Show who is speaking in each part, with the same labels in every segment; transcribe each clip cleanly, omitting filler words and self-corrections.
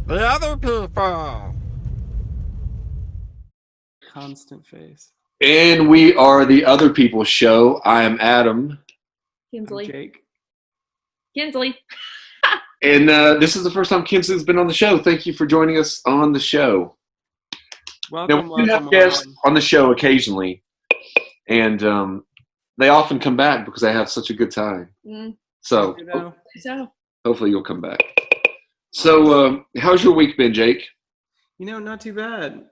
Speaker 1: The other people.
Speaker 2: Constant face.
Speaker 3: And we are the Other People Show. I am Adam.
Speaker 2: I'm
Speaker 4: Kinsley.
Speaker 2: Jake.
Speaker 4: Kinsley.
Speaker 3: And this is the first time Kinsley's been on the show. Thank you for joining us on the show.
Speaker 2: Welcome,
Speaker 3: Now, we do have
Speaker 2: welcome.
Speaker 3: guests on the show occasionally, and they often come back because they have such a good time. So,
Speaker 4: So
Speaker 3: hopefully you'll come back. So, how's your week been, Jake?
Speaker 2: Not too bad.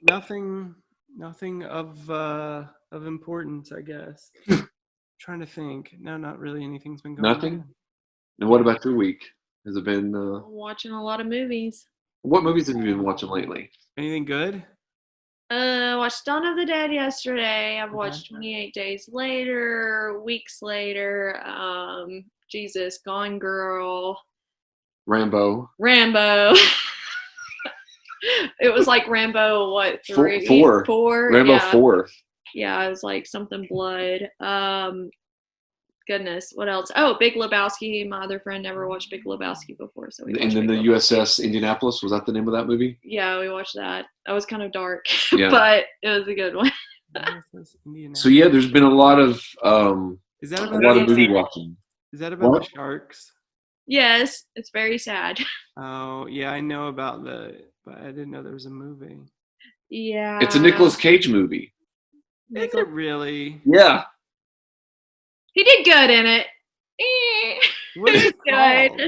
Speaker 2: Nothing of importance, I guess. Trying to think. No, not really. Anything's been going
Speaker 3: Nothing?
Speaker 2: on.
Speaker 3: And what about your week? Has it been?
Speaker 4: watching a lot of movies.
Speaker 3: What movies have you been watching lately?
Speaker 2: Anything good?
Speaker 4: Watched Dawn of the Dead yesterday. I've
Speaker 2: Okay.
Speaker 4: watched 28 Days Later, Weeks Later, Jesus, Gone Girl,
Speaker 3: Rambo.
Speaker 4: It was like Rambo, what, three?
Speaker 3: Four. Rambo
Speaker 4: yeah.
Speaker 3: 4.
Speaker 4: Yeah, it was like something blood. Goodness, what else? Oh, Big Lebowski. My other friend never watched Big Lebowski before, so we watched
Speaker 3: And then
Speaker 4: Big
Speaker 3: the
Speaker 4: Lebowski.
Speaker 3: USS Indianapolis, was that the name of that movie?
Speaker 4: Yeah, we watched that. That was kind of dark,
Speaker 3: Yeah.
Speaker 4: but it was a good one.
Speaker 3: So yeah, there's been a lot of
Speaker 2: Is that
Speaker 3: a
Speaker 2: about
Speaker 3: lot of
Speaker 2: the,
Speaker 3: movie watching.
Speaker 2: Is that about
Speaker 3: What?
Speaker 2: the sharks?
Speaker 4: Yes, it's very sad.
Speaker 2: Oh yeah, I know about but I didn't know there was a movie.
Speaker 4: Yeah.
Speaker 3: It's a Nicolas Cage movie.
Speaker 2: Is it really?
Speaker 3: Yeah.
Speaker 4: He did good in it.
Speaker 2: What is it
Speaker 4: Good.
Speaker 2: called?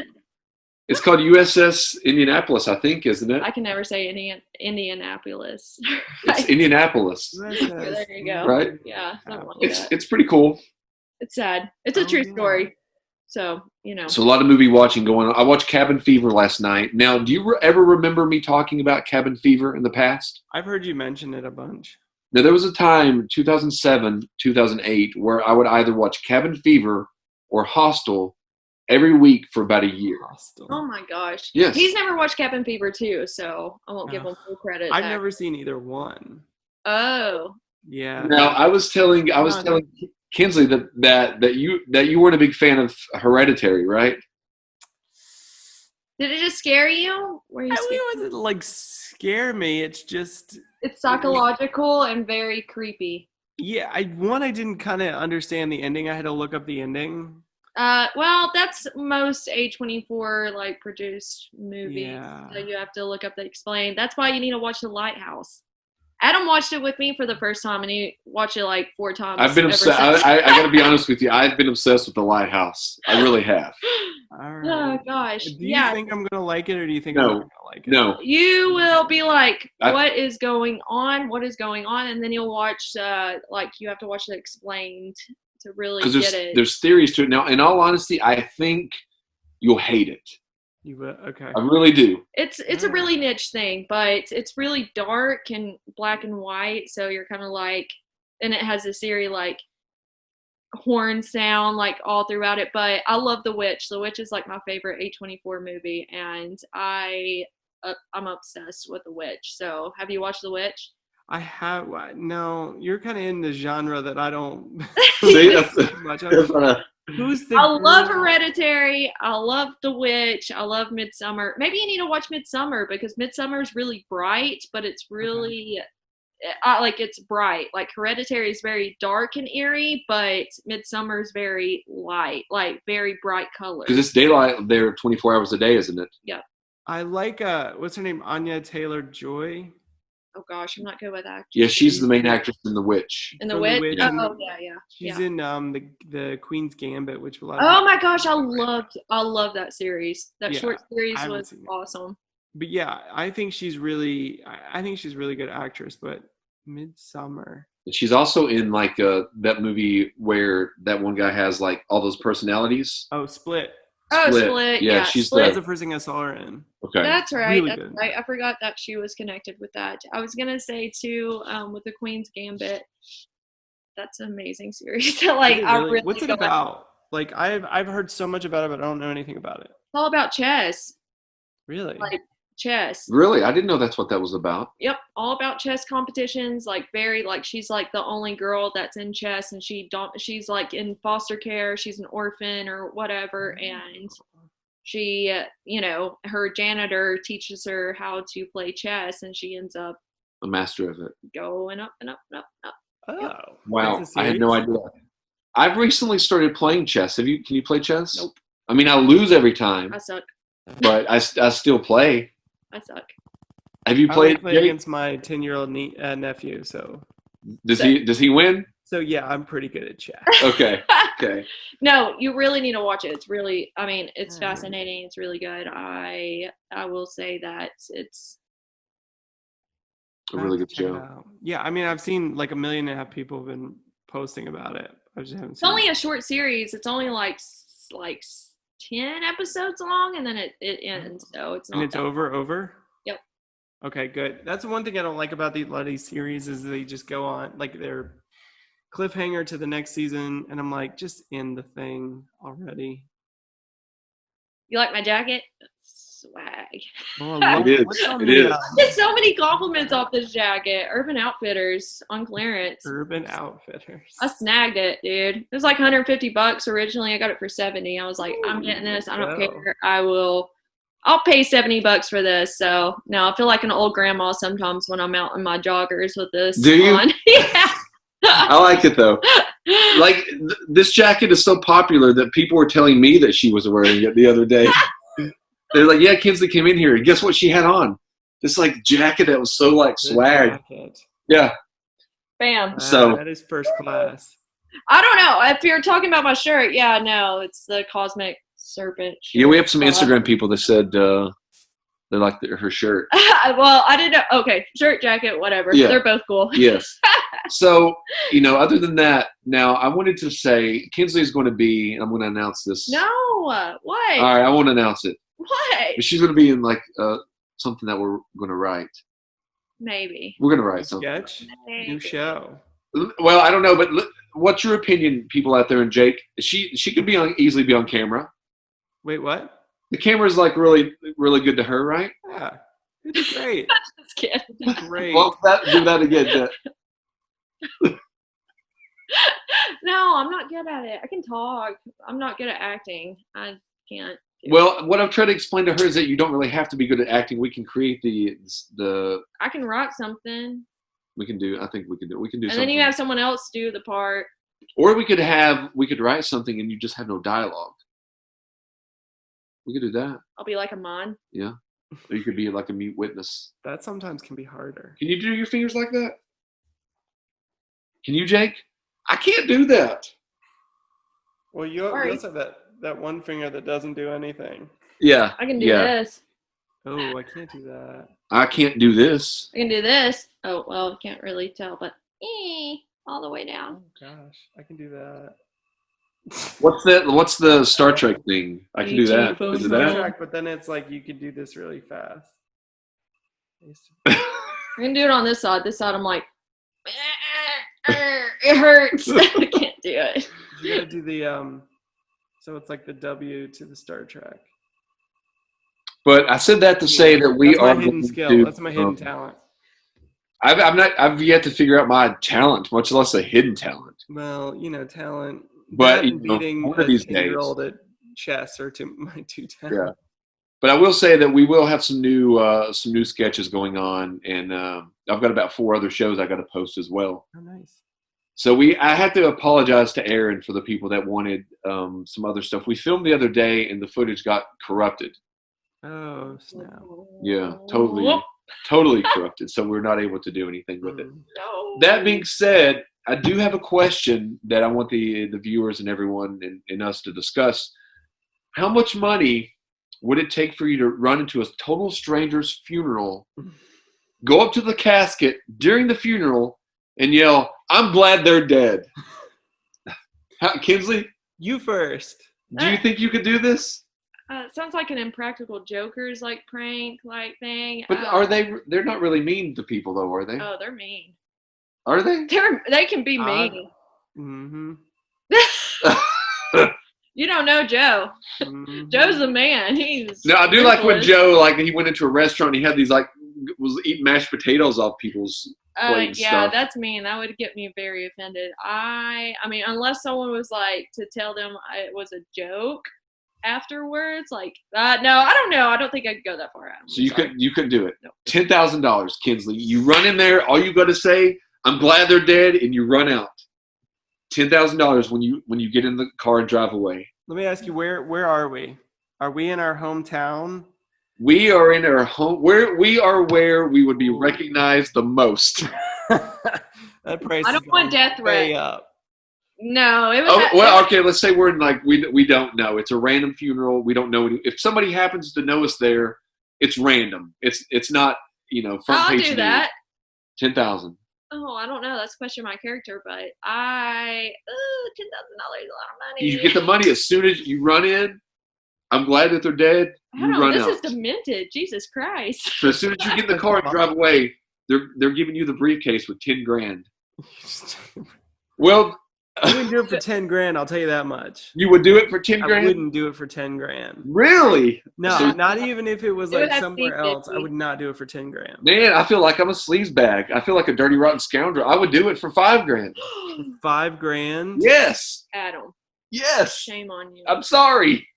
Speaker 3: It's called USS Indianapolis, I think, isn't it?
Speaker 4: I can never say Indianapolis.
Speaker 3: It's Indianapolis,
Speaker 4: There you go.
Speaker 3: right?
Speaker 4: Yeah, something like
Speaker 3: It's
Speaker 4: that.
Speaker 3: it's pretty cool.
Speaker 4: It's sad. It's a
Speaker 2: Oh,
Speaker 4: true
Speaker 2: yeah.
Speaker 4: story. So,
Speaker 3: So a lot of movie watching going on. I watched Cabin Fever last night. Now, do you ever remember me talking about Cabin Fever in the past?
Speaker 2: I've heard you mention it a bunch.
Speaker 3: Now, there was a time, 2007, 2008, where I would either watch Cabin Fever or Hostel every week for about a year.
Speaker 2: Hostel.
Speaker 4: Oh my gosh.
Speaker 3: Yes.
Speaker 4: He's never watched Cabin Fever too, so I won't give him full credit.
Speaker 2: I've never seen either one.
Speaker 4: Oh.
Speaker 2: Yeah.
Speaker 3: Now, I was telling Kinsley that you weren't a big fan of Hereditary, right?
Speaker 4: Did it just scare you? Were you scared?
Speaker 2: It wasn't like scare me. It's just
Speaker 4: It's psychological and very creepy.
Speaker 2: yeah. I didn't kind of understand the ending. I had to look up the ending.
Speaker 4: Well, that's most A24 like produced movies.
Speaker 2: Yeah.
Speaker 4: So you have to look up the explain. That's why you need to watch The Lighthouse. Adam watched it with me for the first time, and he watched it like 4 times.
Speaker 3: I've been obsessed. I got to be honest with you. I've been obsessed with The Lighthouse. I really have.
Speaker 2: All right.
Speaker 4: Oh gosh.
Speaker 2: Do you think I'm gonna like it, or do you think I'm
Speaker 3: No.
Speaker 2: not gonna like it?
Speaker 3: No.
Speaker 4: You will be like,
Speaker 3: I-
Speaker 4: what is going on? What is going on? And then you'll watch, like, you have to watch it explained to really
Speaker 3: Because
Speaker 4: get it.
Speaker 3: there's theories to it. Now, in all honesty, I think you'll hate it.
Speaker 2: You will. Okay.
Speaker 3: I really do.
Speaker 4: It's a really niche thing, but it's really dark and black and white. So you're kind of like, and it has this eerie like horn sound like all throughout it. But I love The Witch. The Witch is like my favorite A24 movie, and I'm obsessed with The Witch. So have you watched The Witch?
Speaker 2: I have. No, you're kind of in the genre that I don't.
Speaker 3: See, that's,
Speaker 2: much.
Speaker 3: that's what I-
Speaker 2: Who's the?
Speaker 4: I love
Speaker 2: girl?
Speaker 4: Hereditary. I love The Witch. I love Midsummer. Maybe you need to watch Midsummer because Midsummer is really bright, but it's really it's bright. Like Hereditary is very dark and eerie, but Midsummer is very light, like very bright colors.
Speaker 3: Because it's daylight there 24 hours a day, isn't it?
Speaker 4: Yeah.
Speaker 2: I like what's her name? Anya Taylor-Joy.
Speaker 4: Oh gosh, I'm not good with actors.
Speaker 3: Yeah, she's the main actress in The Witch.
Speaker 4: In The
Speaker 2: from The
Speaker 4: Witch.
Speaker 2: Witch
Speaker 4: Oh
Speaker 2: and-
Speaker 4: yeah.
Speaker 2: She's in the Queen's Gambit, which a lot of
Speaker 4: Oh
Speaker 2: people-
Speaker 4: my gosh, I love that series. That
Speaker 2: Yeah,
Speaker 4: short series
Speaker 2: I haven't
Speaker 4: was
Speaker 2: seen it.
Speaker 4: awesome.
Speaker 2: But yeah, I think she's really good actress. But Midsummer.
Speaker 3: She's also in like that movie where that one guy has like all those personalities.
Speaker 2: Oh, Split.
Speaker 4: Oh,
Speaker 3: Split.
Speaker 4: Split.
Speaker 3: Yeah,
Speaker 4: Yeah,
Speaker 3: she's
Speaker 4: Split.
Speaker 2: That's the first thing I saw her in.
Speaker 3: Okay.
Speaker 4: That's right.
Speaker 2: Really
Speaker 4: That's
Speaker 2: good.
Speaker 4: right. I forgot that she was connected with that. I was gonna say too, with the Queen's Gambit. That's an amazing series. Like
Speaker 2: Is it
Speaker 4: I
Speaker 2: really?
Speaker 4: really
Speaker 2: What's it
Speaker 4: feel like-
Speaker 2: about? Like I've heard so much about it, but I don't know anything about it.
Speaker 4: It's all about chess.
Speaker 2: Really?
Speaker 4: Like chess.
Speaker 3: Really? I didn't know that's what that was about.
Speaker 4: Yep, all about chess competitions. Like very like she's like the only girl that's in chess, and she's like in foster care. She's an orphan or whatever, and she, her janitor teaches her how to play chess, and she ends up
Speaker 3: A master of it.
Speaker 4: going up and up and up and up.
Speaker 2: Oh,
Speaker 3: Wow,
Speaker 2: that's a
Speaker 3: I had no
Speaker 2: series?
Speaker 3: idea. I've recently started playing chess. Can you play chess?
Speaker 4: Nope.
Speaker 3: I mean, I lose every time,
Speaker 4: I suck.
Speaker 3: but I still play.
Speaker 4: I suck.
Speaker 3: Have you
Speaker 2: I only
Speaker 3: played?
Speaker 2: play against my 10-year-old nephew, so
Speaker 3: Does he win?
Speaker 2: yeah, I'm pretty good at chess.
Speaker 3: Okay. Okay.
Speaker 4: No, you really need to watch it. It's really, it's
Speaker 2: Alright.
Speaker 4: fascinating. It's really good. I will say that it's
Speaker 3: A
Speaker 2: I
Speaker 3: really
Speaker 2: have
Speaker 3: good
Speaker 2: to check it
Speaker 3: show.
Speaker 2: out. Yeah, I mean, I've seen like 1.5 million people have been posting about it. I just haven't
Speaker 4: it's
Speaker 2: seen
Speaker 4: only
Speaker 2: it.
Speaker 4: a short series. It's only like 10 episodes long, and then it ends. So it's not.
Speaker 2: And it's
Speaker 4: that
Speaker 2: over?
Speaker 4: Yep.
Speaker 2: Okay, good. That's one thing I don't like about a lot of these series is they just go on, like they're cliffhanger to the next season, and I'm like, just end the thing already.
Speaker 4: You like my jacket? Swag.
Speaker 2: Oh, I love
Speaker 3: It is.
Speaker 2: What's on
Speaker 3: It
Speaker 2: the,
Speaker 3: is.
Speaker 4: I get so many compliments off this jacket. Urban Outfitters on clearance.
Speaker 2: Urban Outfitters.
Speaker 4: I snagged it, dude. It was like $150 originally. I got it for $70. I was like, I'm getting this. I don't
Speaker 2: Go.
Speaker 4: care. I'll pay $70 for this. So no, I feel like an old grandma sometimes when I'm out in my joggers with this
Speaker 3: Do you?
Speaker 4: on. Yeah.
Speaker 3: I like it though. Like this jacket is so popular that people were telling me that she was wearing it the other day. They're like, "Yeah, Kinsley came in here. Guess what she had on? This like jacket that was so like
Speaker 2: Good
Speaker 3: swag."
Speaker 2: jacket.
Speaker 3: Yeah.
Speaker 4: Bam.
Speaker 3: So-
Speaker 2: that is first class.
Speaker 4: I don't know. If you're talking about my shirt, yeah, no, it's the Cosmic Serpent shirt.
Speaker 3: Yeah, we have some
Speaker 4: So,
Speaker 3: Instagram people that said they like her shirt.
Speaker 4: well, I didn't know. Okay, shirt, jacket, whatever.
Speaker 3: Yeah.
Speaker 4: They're both cool.
Speaker 3: Yes. So, other than that, now I wanted to say Kinsley is going to be, and I'm going to announce this.
Speaker 4: No, what?
Speaker 3: All right, I won't announce it.
Speaker 4: What?
Speaker 3: But she's going to be in like something that we're going to write.
Speaker 4: Maybe.
Speaker 3: We're going to write something.
Speaker 2: Sketch? New show.
Speaker 3: Well, I don't know, but what's your opinion, people out there? And Jake, she could easily be on camera.
Speaker 2: Wait, what?
Speaker 3: The camera's like really, really good to her, right?
Speaker 2: Yeah. It's great.
Speaker 4: Just kidding.
Speaker 2: Great.
Speaker 3: Well, do that again. Jet.
Speaker 4: No, I'm not good at it. I can talk. I'm not good at acting. I can't.
Speaker 3: Well, what I'm trying to explain to her is that you don't really have to be good at acting. We can create the.
Speaker 4: I can write something.
Speaker 3: We can do. I think we can do. We can do
Speaker 4: And
Speaker 3: something.
Speaker 4: then you have someone else do the part.
Speaker 3: Or we could write something and you just have no dialogue. We could do that.
Speaker 4: I'll be like a mon.
Speaker 3: Yeah. Or you could be like a mute witness.
Speaker 2: That sometimes can be harder.
Speaker 3: Can you do your fingers like that? Can you, Jake? I can't do that.
Speaker 2: Well, you
Speaker 4: Sorry.
Speaker 2: also have that one finger that doesn't do anything.
Speaker 3: Yeah.
Speaker 4: I can do
Speaker 3: yeah.
Speaker 4: this.
Speaker 2: Oh, I can't do that.
Speaker 3: I can't do this.
Speaker 4: I can do this. Oh, well, can't really tell, but all the way down.
Speaker 2: Oh gosh, I can do that.
Speaker 3: What's that? What's the Star Trek thing? I can do that.
Speaker 4: YouTube
Speaker 3: Is it
Speaker 2: Star
Speaker 3: that?
Speaker 2: Trek, but then it's like you could do this really fast.
Speaker 4: I can do it on this side. This side, I'm like, it hurts. I can't do it.
Speaker 2: You gotta do the so it's like the W to the Star Trek.
Speaker 3: But I said that to say that we
Speaker 2: That's
Speaker 3: are
Speaker 2: my hidden
Speaker 3: going
Speaker 2: skill.
Speaker 3: to,
Speaker 2: That's my hidden talent.
Speaker 3: I've yet to figure out my talent, much less a hidden talent.
Speaker 2: Well, talent.
Speaker 3: But,
Speaker 2: That and beating
Speaker 3: one
Speaker 2: a
Speaker 3: of these
Speaker 2: 10-year-old at chess are my two talents.
Speaker 3: Yeah. But I will say that we will have some new sketches going on, and I've got about 4 other shows I got to post as well.
Speaker 2: Oh, nice.
Speaker 3: So I had to apologize to Aaron for the people that wanted some other stuff. We filmed the other day, and the footage got corrupted.
Speaker 2: Oh, snap.
Speaker 3: Yeah, totally corrupted. So we're not able to do anything with it.
Speaker 4: No.
Speaker 3: That being said, I do have a question that I want the viewers and everyone and us to discuss. How much money would it take for you to run into a total stranger's funeral, go up to the casket during the funeral, and yell, "I'm glad they're dead"? Kinsley,
Speaker 2: You first.
Speaker 3: do you think you could do this?
Speaker 4: It sounds like an Impractical Jokers prank thing.
Speaker 3: But are they? They're not really mean to people, though, are they?
Speaker 4: Oh, they're mean.
Speaker 3: Are they?
Speaker 4: They can be mean.
Speaker 2: Mm-hmm.
Speaker 4: You don't know Joe.
Speaker 2: Mm-hmm.
Speaker 4: Joe's the man. He's
Speaker 3: No, I do like when
Speaker 4: ruthless.
Speaker 3: Joe, he went into a restaurant. And he had these was eating mashed potatoes off people's plate and
Speaker 4: Yeah,
Speaker 3: stuff.
Speaker 4: that's mean. That would get me very offended. I mean, unless someone was to tell them it was a joke, afterwards. Like, no, I don't know. I don't think I could go that far out.
Speaker 3: So you couldn't do it.
Speaker 4: No.
Speaker 3: $10,000, Kinsley. You run in there. All you got to say, "I'm glad they're dead," and you run out. $10,000 when you get in the car and drive away.
Speaker 2: Let me ask you, where are we? Are we in our hometown?
Speaker 3: We are in our home. Where we would be recognized the most.
Speaker 2: That price.
Speaker 4: I don't want death
Speaker 2: way
Speaker 4: threat.
Speaker 2: up.
Speaker 4: No, it was.
Speaker 3: Oh, well, okay. Let's say we're in like we don't know. It's a random funeral. We don't know if somebody happens to know us there. It's random. It's not front
Speaker 4: I'll
Speaker 3: page
Speaker 4: do
Speaker 3: news.
Speaker 4: that.
Speaker 3: 10,000.
Speaker 4: Oh, I don't know. That's a question of my character, but $10,000 is a lot of money.
Speaker 3: You get the money as soon as you run in. I'm glad that they're dead. You run
Speaker 4: this
Speaker 3: out.
Speaker 4: is demented. Jesus Christ.
Speaker 3: So as soon as you get in the car and drive away, they're giving you the briefcase with 10 grand. Well,
Speaker 2: I wouldn't do it for 10 grand. I'll tell you that much.
Speaker 3: you would do it for 10 grand?
Speaker 2: I wouldn't do it for 10 grand.
Speaker 3: Really?
Speaker 2: No,
Speaker 3: So-
Speaker 2: not even if it was
Speaker 4: It would
Speaker 2: like
Speaker 4: have to
Speaker 2: somewhere
Speaker 4: be
Speaker 2: else. I
Speaker 4: 50.
Speaker 2: would not do it for 10 grand.
Speaker 3: Man, I feel like I'm a sleazebag. I feel like a dirty, rotten scoundrel. I would do it for 5 grand.
Speaker 2: 5 grand.
Speaker 3: Yes.
Speaker 4: Adam,
Speaker 3: Yes.
Speaker 4: shame on you.
Speaker 3: I'm sorry.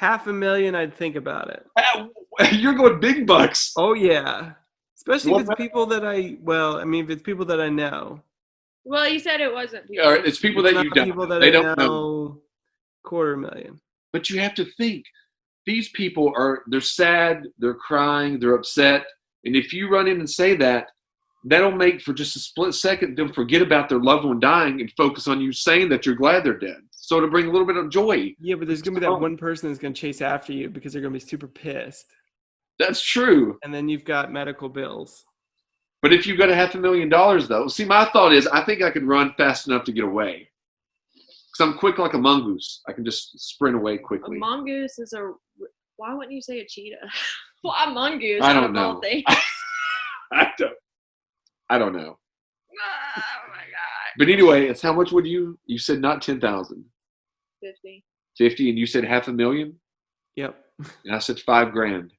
Speaker 2: $500,000, I'd think about it.
Speaker 3: You're going big bucks.
Speaker 2: Oh yeah, especially
Speaker 3: Well,
Speaker 2: if it's people that if it's people that I know.
Speaker 4: Well, you said it wasn't.
Speaker 3: Or it's people that
Speaker 2: Not
Speaker 3: you don't
Speaker 2: people
Speaker 3: know.
Speaker 2: that
Speaker 3: They
Speaker 2: I
Speaker 3: don't know.
Speaker 2: know. $250,000.
Speaker 3: But you have to think. These people they're sad, they're crying, they're upset. And if you run in and say that, that'll make for just a split second them forget about their loved one dying and focus on you saying that you're glad they're dead. So to bring a little bit of joy.
Speaker 2: Yeah, but there's gonna be that one person that's gonna chase after you because they're gonna be super pissed,
Speaker 3: That's true.
Speaker 2: and then you've got medical bills.
Speaker 3: But if you've got $500,000 though, see, my thought is I think I could run fast enough to get away. Because I'm quick like a mongoose. I can just sprint away
Speaker 4: A
Speaker 3: quickly.
Speaker 4: mongoose is a. Why wouldn't you say a cheetah? Why mongoose?
Speaker 3: I
Speaker 4: out
Speaker 3: don't
Speaker 4: of all
Speaker 3: know.
Speaker 4: things?
Speaker 3: I don't know.
Speaker 4: Oh my god.
Speaker 3: But anyway, it's how much would you said not 10,000.
Speaker 4: 50.
Speaker 3: 50, and you said $500,000,
Speaker 2: Yep.
Speaker 3: and I said 5 grand.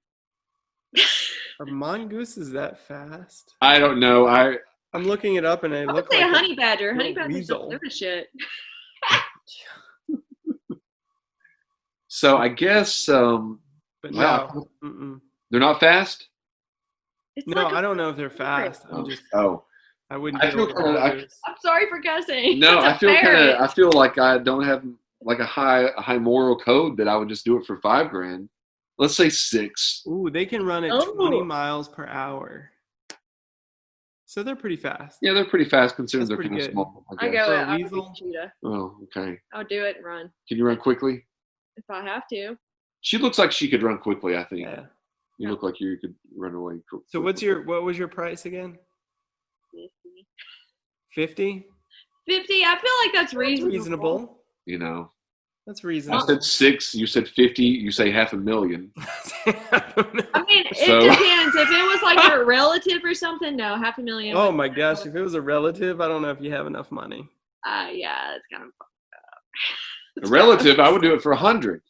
Speaker 2: Are mongooses that fast?
Speaker 3: I don't know.
Speaker 2: I'm looking it up, and I
Speaker 4: I would
Speaker 2: look
Speaker 4: say
Speaker 2: like
Speaker 4: a honey badger. Honey
Speaker 2: little
Speaker 4: badgers don't
Speaker 2: weasel.
Speaker 4: give a shit.
Speaker 3: So I guess
Speaker 2: But
Speaker 3: wow.
Speaker 2: no. Mm-mm.
Speaker 3: They're not fast.
Speaker 4: It's
Speaker 2: No,
Speaker 4: like
Speaker 2: I don't know if they're fast.
Speaker 3: Oh,
Speaker 2: I wouldn't.
Speaker 3: I
Speaker 2: get
Speaker 3: feel
Speaker 2: away with
Speaker 3: kinda- I-
Speaker 2: mongoose.
Speaker 4: I'm sorry for cussing.
Speaker 3: no,
Speaker 4: That's
Speaker 3: I feel
Speaker 4: apparent.
Speaker 3: I feel like I don't have like a high moral code that I would just do it for 5 grand. Let's say 6.
Speaker 2: Ooh, they can run at
Speaker 4: Oh.
Speaker 2: 20 miles per hour. So they're pretty fast.
Speaker 3: Yeah, they're pretty fast considering
Speaker 2: That's
Speaker 3: they're
Speaker 2: pretty
Speaker 3: kind of
Speaker 2: good.
Speaker 3: small.
Speaker 4: I
Speaker 3: guess.
Speaker 4: go.
Speaker 2: For a
Speaker 4: I would be
Speaker 2: weasel?
Speaker 4: cheetah.
Speaker 3: Oh, okay.
Speaker 4: I would do it and run
Speaker 3: Can you run quickly?
Speaker 4: if I have to.
Speaker 3: She looks like she could run quickly. I think
Speaker 2: Yeah.
Speaker 3: you look like you could run away.
Speaker 2: So what was your price again?
Speaker 4: 50.
Speaker 2: 50?
Speaker 4: 50. I feel like that's reasonable.
Speaker 2: Reasonable.
Speaker 3: You know,
Speaker 2: That's
Speaker 3: I
Speaker 2: reasonable.
Speaker 3: said 6. You said 50. You say $500,000.
Speaker 4: I mean, it
Speaker 3: So-
Speaker 4: depends. If it was like a relative or something, no, $500,000.
Speaker 2: Oh my gosh, if it was a relative, I don't know if you have enough money.
Speaker 4: Yeah, it's kind of fucked up.
Speaker 3: A relative, I would do it for 100.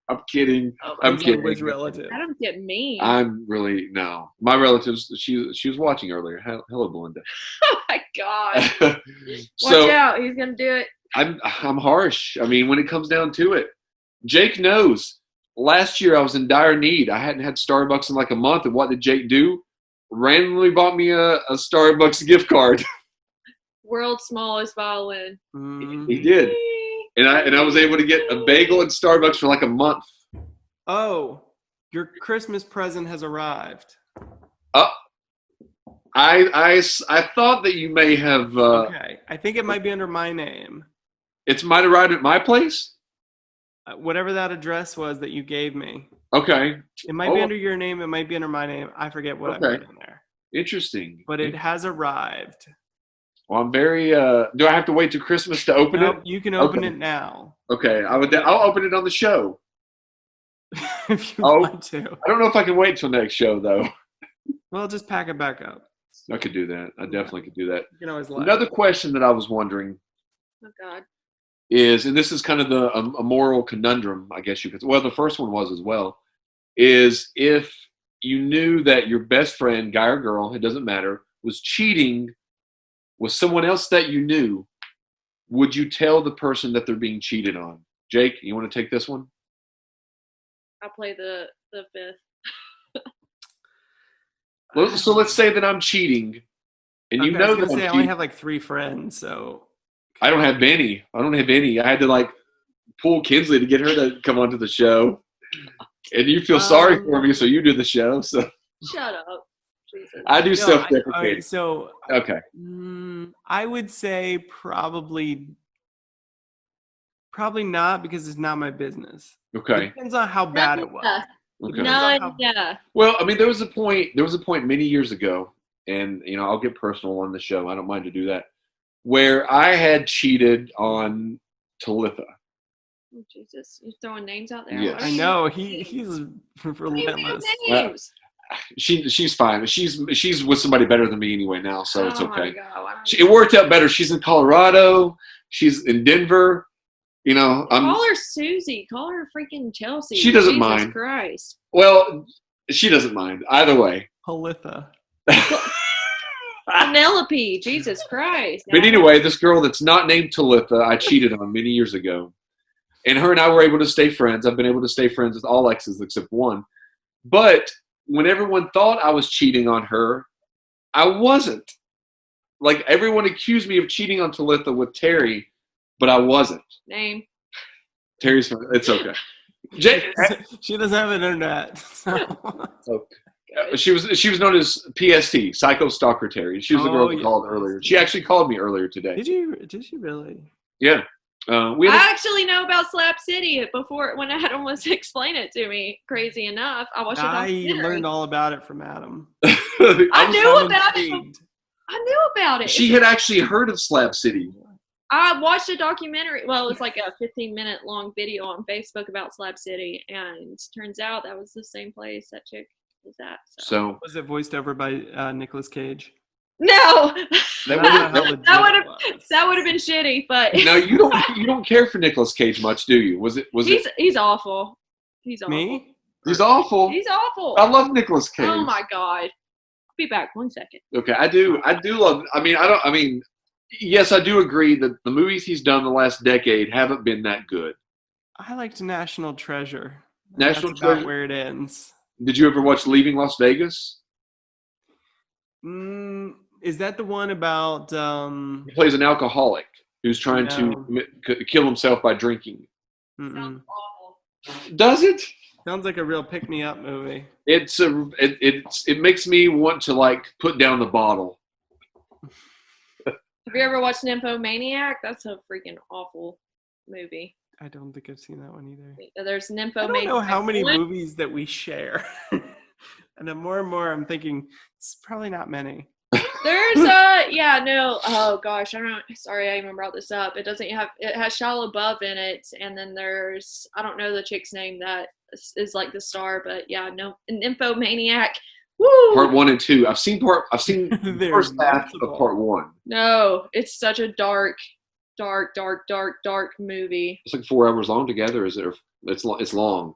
Speaker 3: I'm kidding.
Speaker 4: Oh my
Speaker 3: I'm
Speaker 4: God.
Speaker 3: kidding.
Speaker 2: Which relative?
Speaker 4: I don't get mean.
Speaker 3: I'm really no. My relatives. She was watching earlier. Hello, Belinda.
Speaker 4: Oh my god. Watch
Speaker 3: So
Speaker 4: out. He's gonna do it.
Speaker 3: I'm harsh. I mean, when it comes down to it, Jake knows. Last year I was in dire need. I hadn't had Starbucks in like a month, and what did Jake do? Randomly bought me a Starbucks gift card.
Speaker 4: World's smallest violin.
Speaker 2: Mm.
Speaker 3: He did, and I was able to get a bagel at Starbucks for like a month.
Speaker 2: Oh, your Christmas present has arrived.
Speaker 3: I thought that you may have.
Speaker 2: Okay, I think it might be under my name.
Speaker 3: It's might have arrived at my place.
Speaker 2: Whatever that address was that you gave me.
Speaker 3: Okay,
Speaker 2: It might be
Speaker 3: Oh.
Speaker 2: under your name. It might be under my name. I forget what I
Speaker 3: Okay.
Speaker 2: put in there.
Speaker 3: interesting.
Speaker 2: But it has arrived.
Speaker 3: Well, I'm very. Do I have to wait till Christmas to open
Speaker 2: Nope,
Speaker 3: it?
Speaker 2: you can open
Speaker 3: Okay.
Speaker 2: it now
Speaker 3: Okay, I'll open it on the show.
Speaker 2: if you
Speaker 3: Oh.
Speaker 2: want to.
Speaker 3: I don't know if I can wait till next show though.
Speaker 2: Well, just pack it back up.
Speaker 3: I could do that. I definitely could do that.
Speaker 2: You can always lie.
Speaker 3: Another question that I was wondering
Speaker 4: Oh god.
Speaker 3: is, and this is kind of a moral conundrum, I guess you could. Well, the first one was as well. Is if you knew that your best friend, guy or girl, it doesn't matter, was cheating with someone else that you knew, would you tell the person that they're being cheated on? Jake, you want to take this one?
Speaker 4: I play the fifth.
Speaker 3: Well, so let's say that I'm cheating, and you
Speaker 2: Okay, I was
Speaker 3: know
Speaker 2: gonna
Speaker 3: that I'm
Speaker 2: say I only
Speaker 3: cheating.
Speaker 2: have like 3 friends, so
Speaker 3: I don't have any. I had to like pull Kinsley to get her to come onto the show, and you feel sorry for me, so you do the show. So
Speaker 4: Shut up. Jesus.
Speaker 3: I do
Speaker 2: no. All
Speaker 3: self-deprecate.
Speaker 2: right, so
Speaker 3: Okay.
Speaker 2: I would say probably not because it's not my business.
Speaker 3: Okay.
Speaker 2: Depends on how bad it was.
Speaker 3: Okay.
Speaker 4: None. Yeah.
Speaker 3: Well, I mean, there was a point many years ago, and I'll get personal on the show. I don't mind to do that, where I had cheated on Talitha.
Speaker 4: Oh, Jesus, you're throwing names out there.
Speaker 3: Yes.
Speaker 2: I know he's relentless.
Speaker 4: Names.
Speaker 3: She's fine. She's with somebody better than me anyway now, so it's
Speaker 4: Oh my
Speaker 3: okay.
Speaker 4: God, why don't
Speaker 3: It worked out better. She's in Colorado. She's in Denver.
Speaker 4: call her Susie. Call her freaking Chelsea.
Speaker 3: She doesn't
Speaker 4: Jesus
Speaker 3: mind.
Speaker 4: Christ.
Speaker 3: Well, she doesn't mind either way.
Speaker 2: Halitha.
Speaker 4: Penelope. Jesus Christ.
Speaker 3: But anyway, this girl that's not named Talitha, I cheated on many years ago. And her and I were able to stay friends. I've been able to stay friends with all exes except one. But when everyone thought I was cheating on her, I wasn't. Like, everyone accused me of cheating on Talitha with Terry, but I wasn't.
Speaker 4: Name.
Speaker 3: Terry's fine. It's okay.
Speaker 2: She doesn't have internet. So.
Speaker 3: She was known as PST, Psycho Stalker Terry. She was the girl who called earlier. She actually called me earlier today.
Speaker 2: Did you really?
Speaker 3: Yeah.
Speaker 4: I actually know about Slap City before when Adam was explaining it to me. Crazy enough, I watched it.
Speaker 2: I learned all about it from Adam.
Speaker 4: I knew about it. I knew about it.
Speaker 3: She had actually heard of Slap City.
Speaker 4: I watched a documentary. Well, it's like a 15-minute long video on Facebook about Slap City, and turns out that was the same place that chick was at.
Speaker 3: So
Speaker 2: was it voiced over by Nicolas Cage?
Speaker 4: No,
Speaker 3: that
Speaker 4: would have been shitty. But
Speaker 3: no, you don't care for Nicolas Cage much, do you?
Speaker 4: He's awful. He's awful.
Speaker 2: Me?
Speaker 3: He's awful.
Speaker 4: He's awful.
Speaker 3: I love Nicolas Cage.
Speaker 4: Oh my God. I'll be back 1 second.
Speaker 3: Okay, I do love. Yes, I do agree that the movies he's done the last decade haven't been that good.
Speaker 2: I liked National Treasure.
Speaker 3: National
Speaker 2: That's
Speaker 3: Treasure.
Speaker 2: about where it ends.
Speaker 3: Did you ever watch Leaving Las Vegas?
Speaker 2: Is that the one about?
Speaker 3: He plays an alcoholic who's trying to kill himself by drinking.
Speaker 4: Sounds awful.
Speaker 3: Does it?
Speaker 2: Sounds like a real pick-me-up movie.
Speaker 3: It makes me want to like put down the bottle.
Speaker 4: Have you ever watched Nymphomaniac? That's a freaking awful movie.
Speaker 2: I don't think I've seen that one either.
Speaker 4: There's Nymphomaniac.
Speaker 2: I don't know how many movies that we share. And then more and more I'm thinking, it's probably not many.
Speaker 4: There's oh gosh, I even brought this up. It has Shia LaBeouf in it, and then there's, I don't know the chick's name that is like the star, but yeah, no, Nymphomaniac. Woo!
Speaker 3: Part 1 and 2. I've seen the first half of part 1.
Speaker 4: No, it's such a dark movie.
Speaker 3: It's like 4 hours long together. It's long.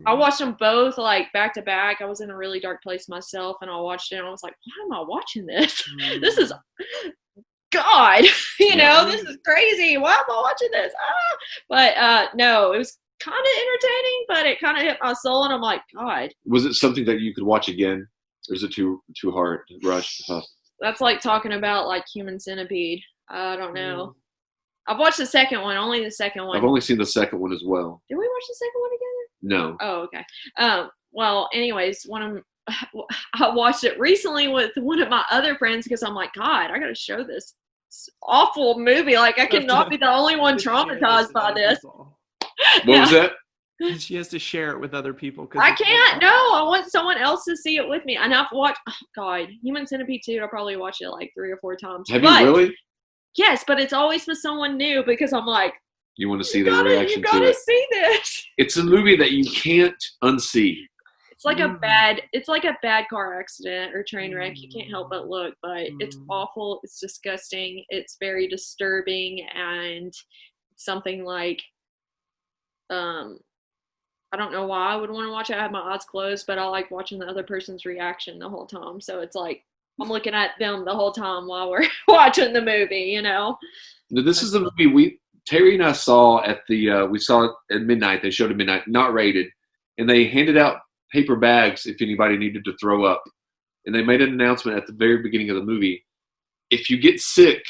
Speaker 4: I watched them both like back to back. I was in a really dark place myself, and I watched it, and I was like, why am I watching this? This is God, this is crazy. Why am I watching this? But no, it was kind of entertaining, but it kind of hit my soul, and I'm like, God.
Speaker 3: Was it something that you could watch again, or is it too hard to rush?
Speaker 4: That's like talking about like Human Centipede. I don't know. I've watched the second one, only the second one.
Speaker 3: I've only seen the second one as well.
Speaker 4: Did we watch the second one together?
Speaker 3: No.
Speaker 4: Oh, okay. Well, anyways, I watched it recently with one of my other friends because I'm like, God, I got to show this awful movie. Like, I cannot be the only one traumatized by this.
Speaker 3: What was that?
Speaker 2: She has to share it with other people.
Speaker 4: I can't. No, I want someone else to see it with me. And I've watched, Human Centipede 2. I'll probably watch it like 3 or 4 times.
Speaker 3: Have you really?
Speaker 4: Yes, but it's always with someone new because I'm like,
Speaker 3: you want to see their reaction to it.
Speaker 4: You gotta see this.
Speaker 3: It's a movie that you can't unsee.
Speaker 4: It's like a bad car accident or train wreck. You can't help but look, but it's awful. It's disgusting. It's very disturbing, and something like, I don't know why I would want to watch it. I have my eyes closed, but I like watching the other person's reaction the whole time. So it's like I'm looking at them the whole time while we're watching the movie.
Speaker 3: This is the movie Terry and I saw we saw it at midnight. They showed it at midnight, not rated. and they handed out paper bags if anybody needed to throw up. And they made an announcement at the very beginning of the movie: if you get sick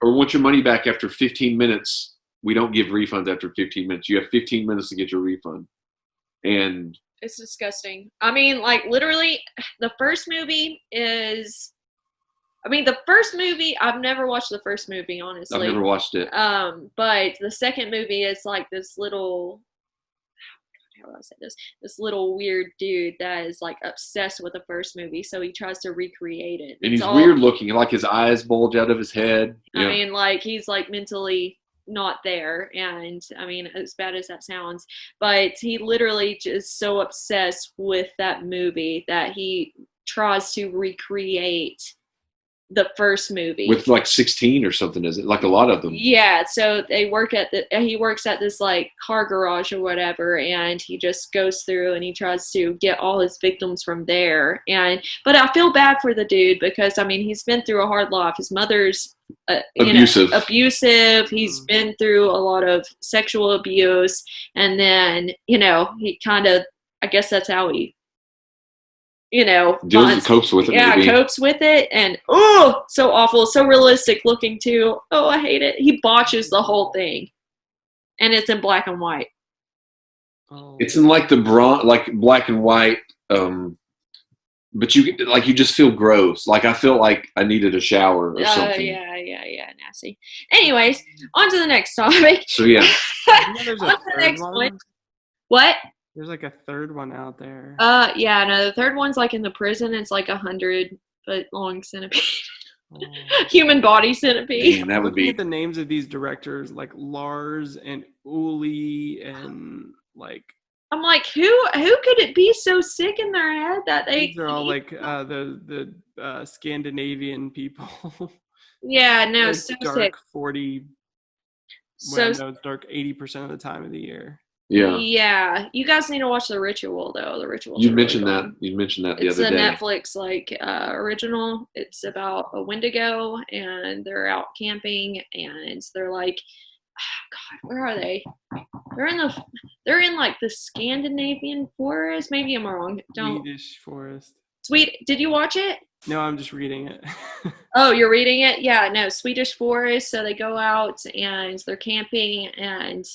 Speaker 3: or want your money back after 15 minutes, we don't give refunds after 15 minutes. You have 15 minutes to get your refund. And
Speaker 4: It's disgusting. I mean, like, literally, the first movie is. I mean, the first movie, I've never watched the first movie, honestly.
Speaker 3: I've never watched it.
Speaker 4: But the second movie is like this little. How do I say this? This little weird dude that is like obsessed with the first movie, so he tries to recreate it.
Speaker 3: And he's weird looking, like his eyes bulge out of his head.
Speaker 4: I mean, like, he's like mentally not there, and I mean, as bad as that sounds, but he literally just so obsessed with that movie that he tries to recreate the first movie
Speaker 3: with like 16 or something, is it? Like a lot of them.
Speaker 4: Yeah, so he works at this like car garage or whatever, and he just goes through and he tries to get all his victims from there. But I feel bad for the dude because I mean, he's been through a hard life. His mother's abusive. He's been through a lot of sexual abuse, and then he kind of, I guess that's how he
Speaker 3: copes with it.
Speaker 4: Yeah, maybe. Copes with it, and so awful, so realistic looking too. Oh, I hate it. He botches the whole thing, and it's in black and white.
Speaker 3: It's in like like black and white, but you just feel gross. Like I feel like I needed a shower or something.
Speaker 4: Yeah, nasty. Anyways, on to the next topic.
Speaker 3: So yeah,
Speaker 2: there's a third one.
Speaker 4: What?
Speaker 2: There's like a third one out there.
Speaker 4: Yeah, no, the third one's like in the prison. It's like 100-foot long centipede. Human body centipede.
Speaker 3: Man, that would be
Speaker 2: the names of these directors, like Lars and Uli, and like.
Speaker 4: I'm like, who could it be so sick in their head that they?
Speaker 2: These are all like the Scandinavian people.
Speaker 4: Yeah, no,
Speaker 2: it's
Speaker 4: so
Speaker 2: dark
Speaker 4: sick.
Speaker 2: 40.
Speaker 4: So
Speaker 2: it's dark 80% of the time of the year.
Speaker 4: Yeah, you guys need to watch The Ritual though. The Ritual.
Speaker 3: You mentioned that. You mentioned that the other day.
Speaker 4: It's a Netflix original. It's about a Wendigo, and they're out camping, and they're like, God, where are they? They're in like the Scandinavian forest. Maybe I'm wrong.
Speaker 2: Swedish forest.
Speaker 4: Did you watch it?
Speaker 2: No, I'm just reading it.
Speaker 4: Oh, you're reading it? Yeah, no, Swedish forest. So they go out and they're camping, and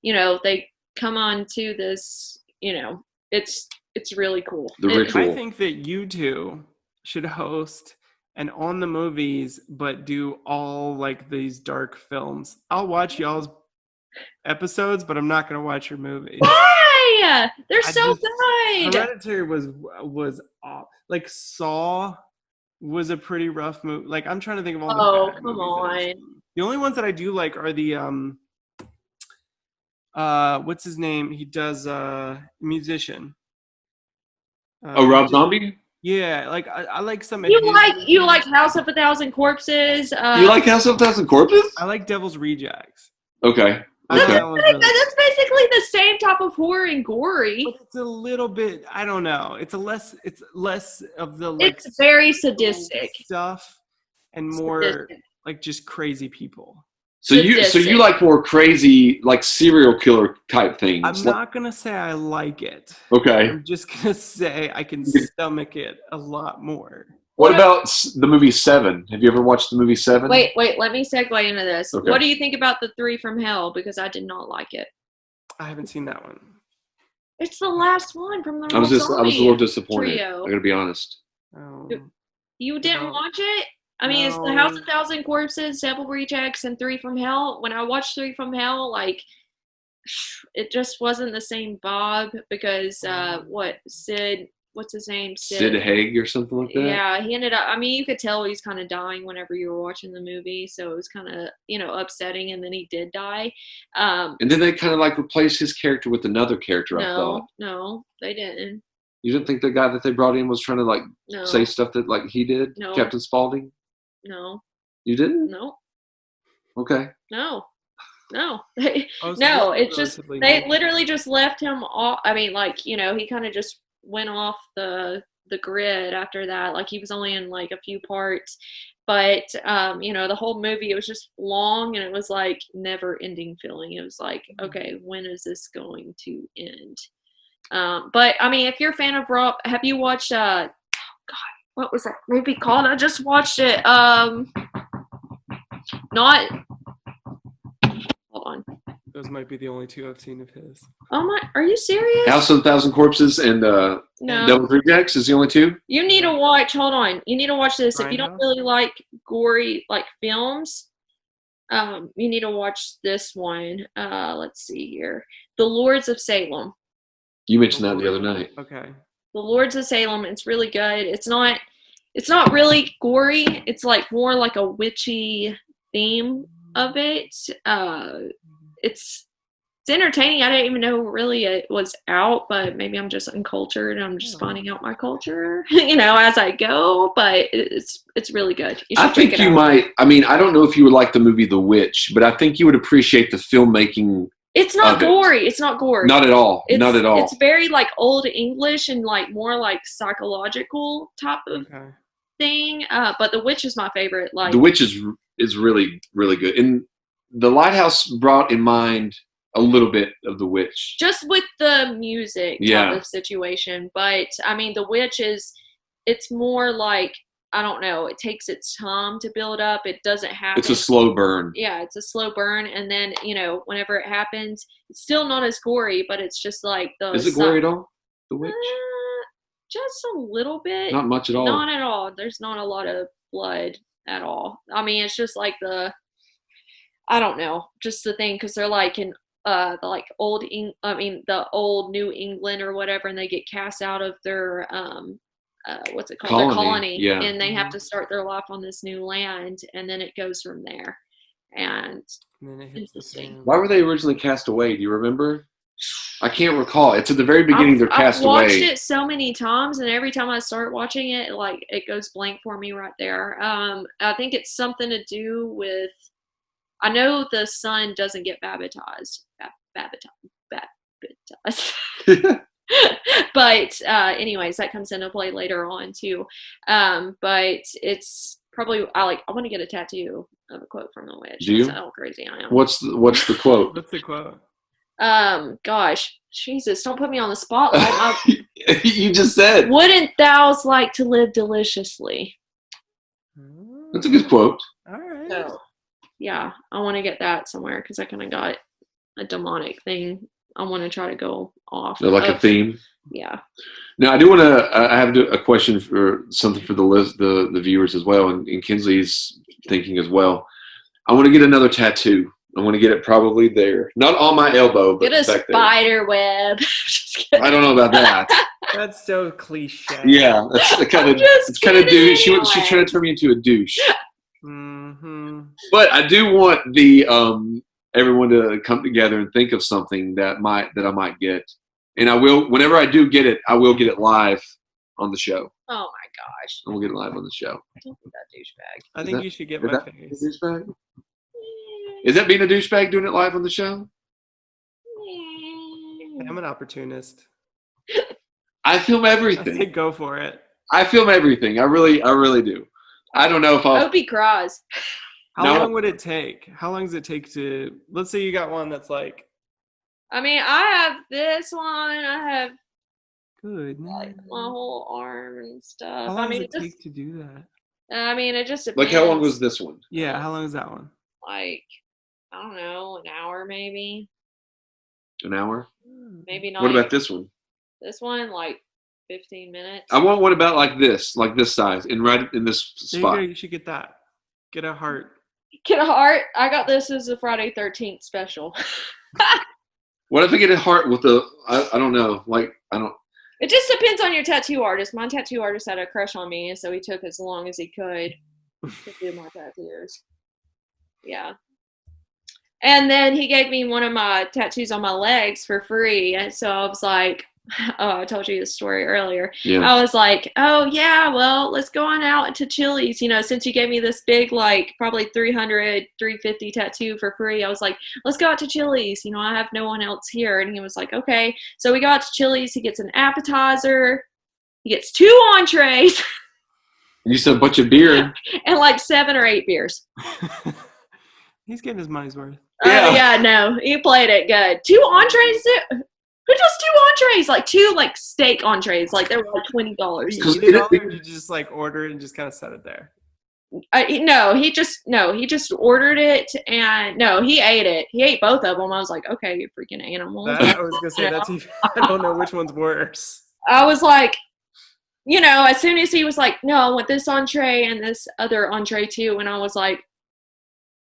Speaker 4: they come on to this, it's really cool.
Speaker 3: The Ritual.
Speaker 2: I think that you two should host an On the Movies, but do all like these dark films. I'll watch y'all's episodes, but I'm not going to watch your movies.
Speaker 4: Why? They're so good.
Speaker 2: Hereditary was off. Like Saw was a pretty rough movie. Like I'm trying to think of all the bad
Speaker 4: come
Speaker 2: movies.
Speaker 4: on.
Speaker 2: The only ones that I do like are the what's his name? He does musician.
Speaker 3: Rob Zombie?
Speaker 2: Yeah, like I like some.
Speaker 4: You like House of a Thousand Corpses?
Speaker 3: You like House of a Thousand Corpses?
Speaker 2: I like Devil's Rejects.
Speaker 3: Okay.
Speaker 4: That's basically the same type of horror and gory.
Speaker 2: But it's a little bit. I don't know. It's less of the.
Speaker 4: It's very sadistic
Speaker 2: stuff, and more like just crazy people.
Speaker 3: So you like more crazy, like serial killer type things.
Speaker 2: I'm not gonna say I like it.
Speaker 3: Okay.
Speaker 2: I'm just gonna say I can stomach it a lot more.
Speaker 3: What about the movie Seven? Have you ever watched the movie Seven?
Speaker 4: Wait. Let me segue into this.
Speaker 3: Okay.
Speaker 4: What do you think about the Three from Hell? Because I did not like it.
Speaker 2: I haven't seen that one.
Speaker 4: It's the last one from the.
Speaker 3: I was a little disappointed.
Speaker 4: Trio.
Speaker 3: I gotta be honest.
Speaker 2: Oh.
Speaker 4: You didn't watch it? I mean, it's the House of Thousand Corpses, Devil Rejects, and Three from Hell. When I watched Three from Hell, like, it just wasn't the same Bob because what's his name?
Speaker 3: Sid Haig or something like that?
Speaker 4: Yeah, he ended up, I mean, you could tell he was kind of dying whenever you were watching the movie, so it was kind of, upsetting, and then he did die.
Speaker 3: And then they kind of like replaced his character with another character, I thought.
Speaker 4: No, they didn't.
Speaker 3: You didn't think the guy that they brought in was trying to like say stuff that like he did?
Speaker 4: No.
Speaker 3: Captain Spaulding?
Speaker 4: No.
Speaker 3: You didn't?
Speaker 4: No.
Speaker 3: Okay.
Speaker 4: No. It's just they literally just left him off. I mean, like, he kind of just went off the grid after that. Like, he was only in like a few parts, but the whole movie, it was just long, and it was like never ending feeling. It was like, okay, when is this going to end? But I mean, if you're a fan of Rob, have you watched? God, what was that movie called? I just watched it. Not. Hold on.
Speaker 2: Those might be the only two I've seen of his.
Speaker 4: Oh my! Are you serious?
Speaker 3: House of a Thousand Corpses and
Speaker 4: No.
Speaker 3: Devil's Rejects is the only two.
Speaker 4: You need to watch. Hold on. You need to watch this. If you don't
Speaker 2: Grindhouse?
Speaker 4: really like gory like films, you need to watch this one. Let's see here. The Lords of Salem.
Speaker 3: You mentioned that the other night.
Speaker 2: Okay.
Speaker 4: The Lords of Salem. It's really good. It's not really gory. It's like more like a witchy theme of it. It's entertaining. I didn't even know really it was out, but maybe I'm just uncultured and I'm just finding out my culture, as I go. But it's really good. You should
Speaker 3: I think
Speaker 4: check it
Speaker 3: you
Speaker 4: out.
Speaker 3: might. I mean, I don't know if you would like the movie The Witch, but I think you would appreciate the filmmaking.
Speaker 4: It's not
Speaker 3: of it.
Speaker 4: gory. It's not gory.
Speaker 3: Not at all. Not at all.
Speaker 4: It's very like old English and like more like psychological type of
Speaker 2: Okay.
Speaker 4: thing. But The Witch is my favorite. Like
Speaker 3: The Witch is really, really good. And The Lighthouse brought in mind a little bit of The Witch.
Speaker 4: just with the music
Speaker 3: Yeah.
Speaker 4: type of situation. But I mean, The Witch it's more like, I don't know, it takes its time to build up. It doesn't happen.
Speaker 3: It's a slow burn.
Speaker 4: Yeah, it's a slow burn. And then, whenever it happens, it's still not as gory, but it's just like the.
Speaker 3: Is it gory at all? The Witch?
Speaker 4: Just a little bit.
Speaker 3: Not much at all.
Speaker 4: Not at all. There's not a lot of blood at all. I mean, it's just like I don't know, just the thing, because they're like in the like the old New England or whatever, and they get cast out of their what's it called? Their colony,
Speaker 3: yeah.
Speaker 4: and they have to start their life on this new land, and then it goes from there. And
Speaker 2: And then it hits the
Speaker 4: Interesting.
Speaker 2: fan.
Speaker 3: Why were they originally cast away? Do you remember? I can't recall. It's at the very beginning they're cast
Speaker 4: I've watched
Speaker 3: away.
Speaker 4: it so many times, and every time I start watching it, like it goes blank for me right there. I think it's something to do with. I know the son doesn't get baptized. But anyways, that comes into play later on too. But it's probably I want to get a tattoo of a quote from The Witch.
Speaker 3: Do you?
Speaker 4: That's how crazy I am.
Speaker 3: What's the quote?
Speaker 2: What's the quote?
Speaker 4: Gosh, Jesus, don't put me on the spotlight.
Speaker 3: You just said.
Speaker 4: Wouldn't thous like to live deliciously?
Speaker 3: That's a good quote.
Speaker 2: All right.
Speaker 4: So, yeah, I want to get that somewhere because I kind of got a demonic thing. I want to try to go off.
Speaker 3: Like a theme.
Speaker 4: Yeah.
Speaker 3: Now, I do want to. I have a question for something for the viewers as well, and Kinsley's thinking as well. I want to get another tattoo. I want to get it probably there, not on my elbow, but
Speaker 4: Get a
Speaker 3: back
Speaker 4: spider web. Just
Speaker 3: there.
Speaker 4: kidding.
Speaker 3: I don't know about that.
Speaker 2: That's so cliche.
Speaker 3: Yeah, that's kind of
Speaker 4: just
Speaker 3: it's kind of
Speaker 4: kidding
Speaker 3: douche. She's
Speaker 4: anyway.
Speaker 3: trying to turn me into a douche.
Speaker 2: Mm-hmm.
Speaker 3: But I do want the everyone to come together and think of something that I might get, and I will. Whenever I do get it, I will get it live on the show.
Speaker 4: Oh my gosh.
Speaker 3: I will get it live on the show.
Speaker 4: Don't be that douchebag.
Speaker 2: I
Speaker 3: Is
Speaker 2: think
Speaker 3: that-
Speaker 2: you should get
Speaker 3: Is
Speaker 2: my
Speaker 3: that being a
Speaker 2: face.
Speaker 3: douchebag? Is that being a douchebag doing it live on the show?
Speaker 2: I'm an opportunist.
Speaker 3: I film
Speaker 2: I
Speaker 3: everything.
Speaker 2: say go for it.
Speaker 3: I film everything. I really do. I don't know if
Speaker 4: I
Speaker 3: I'll.
Speaker 4: hope he cries.
Speaker 2: How
Speaker 3: No.
Speaker 2: long would it take? How long does it take to? Let's say you got one that's like
Speaker 4: I mean, I have this one. I have
Speaker 2: good.
Speaker 4: like my whole arm and stuff.
Speaker 2: How long
Speaker 4: I mean,
Speaker 2: does it take to do that?
Speaker 4: it just depends.
Speaker 3: Like, how long was this one?
Speaker 2: Yeah, how long is that one?
Speaker 4: Like, I don't know, an hour maybe.
Speaker 3: An hour?
Speaker 4: Maybe not.
Speaker 3: What about this one?
Speaker 4: this one? Like 15 minutes.
Speaker 3: I want one about like this size, and right in this
Speaker 2: There you go.
Speaker 3: spot.
Speaker 2: You should get that. Get a heart.
Speaker 4: Get a heart. I got this as a Friday 13th special.
Speaker 3: What if I get a heart with I don't know, like I don't.
Speaker 4: It just depends on your tattoo artist. My tattoo artist had a crush on me, and so he took as long as he could to do my tattoos. Yeah. And then he gave me one of my tattoos on my legs for free. And so I was like, oh, I told you this story earlier.
Speaker 3: Yeah.
Speaker 4: I was like, oh, yeah, well, let's go on out to Chili's. You know, since you gave me this big, like, probably $300, $350 tattoo for free, I was like, let's go out to Chili's. You know, I have no one else here. And he was like, okay. So we got to Chili's. He gets an appetizer. He gets 2 entrees
Speaker 3: You said a bunch of beer.
Speaker 4: and like 7 or 8 beers.
Speaker 2: He's getting his money's worth.
Speaker 3: Yeah.
Speaker 4: Yeah, no, he played it good. 2 entrees? just 2 entrees, like 2 like steak entrees, like they were like $20.
Speaker 2: Did you eat it all, or did you just like order it and just kind of set it there?
Speaker 4: No, he just ordered it, and no, he ate it. He ate both of them. I was like, okay, you freaking animal.
Speaker 2: I was gonna say that's even, I don't know which one's worse.
Speaker 4: I was like, as soon as he was like, no, I want this entree and this other entree too, and I was like,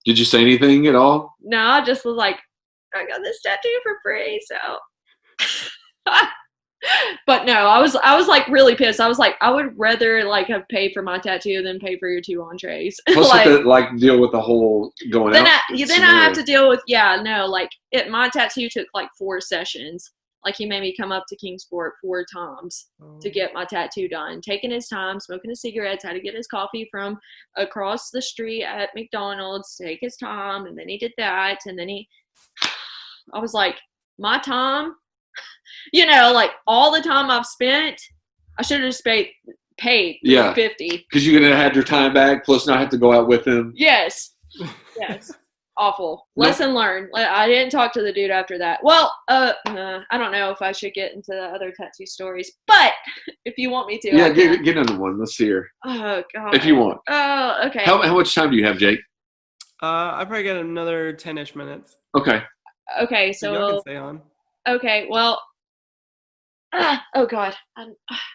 Speaker 3: Did you say anything at all?
Speaker 4: no, I just was like, I got this tattoo for free, so. But no, I was like really pissed. I was like, I would rather like have paid for my tattoo than pay for your 2 entrees.
Speaker 3: Plus,
Speaker 4: like,
Speaker 3: have to deal with the whole going
Speaker 4: then
Speaker 3: out.
Speaker 4: I have to deal with my tattoo took like 4 sessions. Like he made me come up to Kingsport 4 times to get my tattoo done. Taking his time, smoking his cigarettes, had to get his coffee from across the street at McDonald's, take his time, and then he did that, and then I was like, my time, like all the time I've spent, I should have just paid
Speaker 3: Yeah.
Speaker 4: $50.
Speaker 3: Because you're going to have your time back, plus not have to go out with him.
Speaker 4: Yes. Awful. Lesson learned. I didn't talk to the dude after that. Well, I don't know if I should get into the other tattoo stories, but if you want me to.
Speaker 3: Yeah, get into one. Let's see her.
Speaker 4: Oh, God.
Speaker 3: If you want.
Speaker 4: Oh, okay.
Speaker 3: How much time do you have, Jake?
Speaker 2: I probably got another 10-ish minutes.
Speaker 3: Okay.
Speaker 4: Okay,
Speaker 2: So y'all
Speaker 4: so.
Speaker 2: can stay on.
Speaker 4: Okay, well. Oh, God.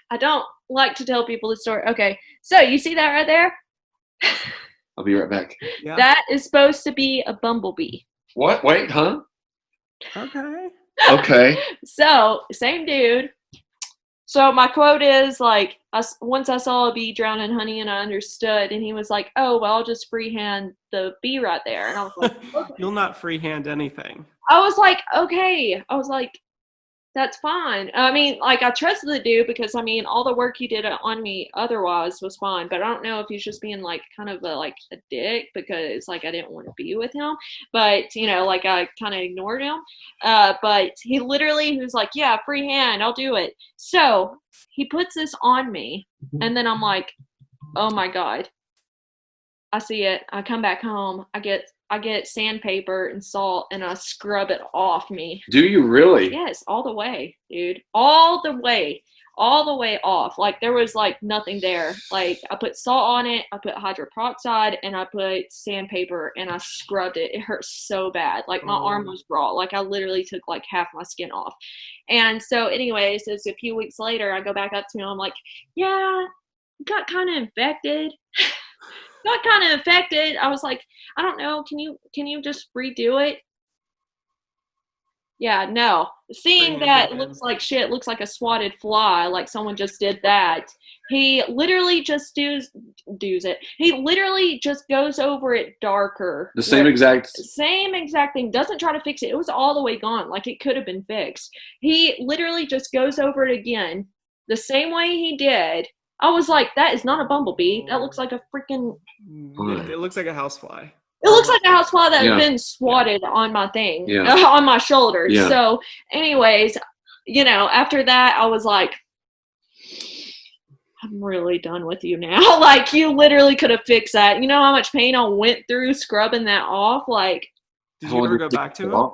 Speaker 4: I don't like to tell people the story. Okay, so you see that right there?
Speaker 3: I'll be right back.
Speaker 2: Yeah.
Speaker 4: That is supposed to be a bumblebee.
Speaker 3: What? Wait, huh?
Speaker 2: Okay.
Speaker 3: Okay.
Speaker 4: So, same dude. So my quote is like, once I saw a bee drown in honey and I understood, and he was like, oh, well, I'll just freehand the bee right there. And I was like, okay.
Speaker 2: You'll not freehand anything.
Speaker 4: I was like, okay. I was like, that's fine. I mean, like, I trusted the dude because, I mean, all the work he did on me otherwise was fine. But I don't know if he's just being, like, kind of a dick because, like, I didn't want to be with him. But, like, I kind of ignored him. But he was like, yeah, free hand, I'll do it. So he puts this on me. And then I'm like, oh, my God. I see it. I come back home. I get sandpaper and salt and I scrub it off me.
Speaker 3: Do you really?
Speaker 4: Yes, all the way, dude. All the way off. Like there was like nothing there. Like I put salt on it, I put hydroperoxide, and I put sandpaper and I scrubbed it. It hurt so bad. Like my arm was raw. Like I literally took like half my skin off. And so anyways, it's a few weeks later, I go back up to him. I'm like, yeah, got kind of infected. I was like, I don't know. Can you just redo it? Yeah, no. Seeing that looks like shit, looks like a swatted fly, like someone just did that. He literally just does it. He literally just goes over it darker.
Speaker 3: The same exact
Speaker 4: thing. Doesn't try to fix it. It was all the way gone. Like it could have been fixed. He literally just goes over it again the same way he did. I was like, that is not a bumblebee. That looks like a freaking...
Speaker 2: It looks like a housefly.
Speaker 4: It looks like a housefly that had been swatted on my thing, on my shoulder. Yeah. So, anyways, after that, I was like, I'm really done with you now. Like, you literally could have fixed that. You know how much pain I went through scrubbing that off? Like...
Speaker 2: Did you ever go back to him?